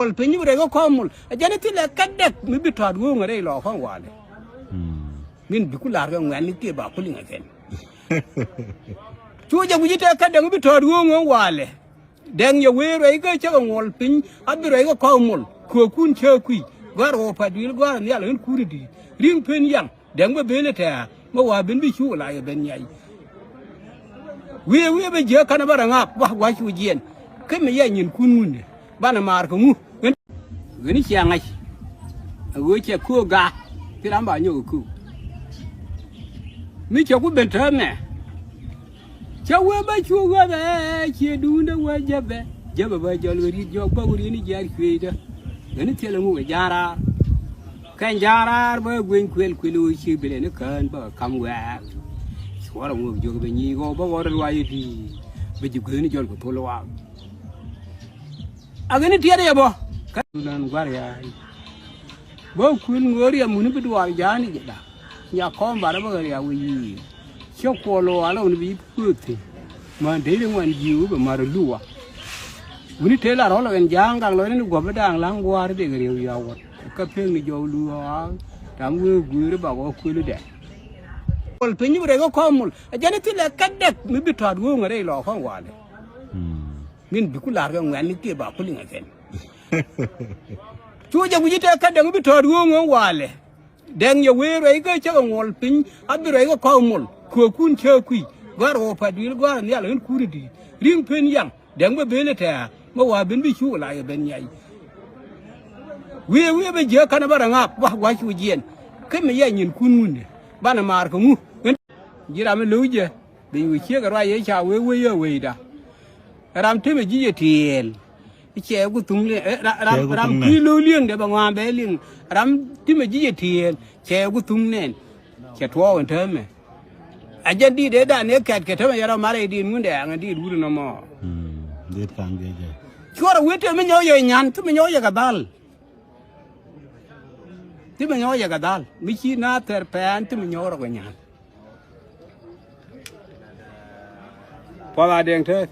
Penyu rego komul. Ajani tila kadek mibi tadwu ngare lo kong wale. Min bikular ga ngani ke ba kuling again. Chuja bujita kadek mibi tadwu ngong wale. Deng ya we rego chaga ngol pin abi rego komul. Kokun chakui. Gwar o padwil gwar ni ala kuridi. Ring pen yang deng ba bele ta ma wa bin bi chu la ya ben yai. We be je kana baranga wa chu jien. Ke me ya nyin kunun bana mar ko mu. Gini siang ai, gue cek ku ga, tidak banyak ku. Mi cek ku bentar ne, cek we baca gua be, cek dunda wajah be, jaba baca lori jok baguri ni jar kuida. Gini tiada mu jara, kan jara ba gue kuel kuelu cek beli ni kan ba kamu wak. Suara mu jok be ni go ba orang luar di, baju gini jual ku tolak. Agak ni tiada ya boh. Kan guarya bo kun ngori amuni bidwa jani jeda ya kom bara bagari awi chokolo ala un bi puti man dele wan jiu be marluwa uni tela rola en janga lo ni go bedang lang war de gari ya wat ka peng ni jo luwa tam we gure ba go kulu de pol penyu re go komul ajani tila kadek mi bitad go ngare lo kong wale min bikular ga ngani ke ba kuling again Chuja bujita kadang bi tadwu ngong wale. Deng ya we rego chaga ngol pin abi rego komul. Kokun chakui. Gwar o padwil gwar ni ala kuridi. Ring pen yang deng ba bele ta ma wa bin bi chu la ya ben yai. We be je kana baranga wa chu jien. Ke me ya nyin kunun bana mar ko mu. Jira me luje. Bin wi che ga ra ye cha we ya we da. Ram te me ji tiel. Che gu tung le ram kilo liang de bang be liang ram ti me ji ti che gu tung nen che to wen te me a je di de da ne kat ke te me yara mare di mun de ang di du no mo de kan de je chora we te me nyo ye nyan tu me nyo ye ga dal ti me nyo ye ga dal mi chi na ter pan ti me nyo ro ga nyan pa la deng te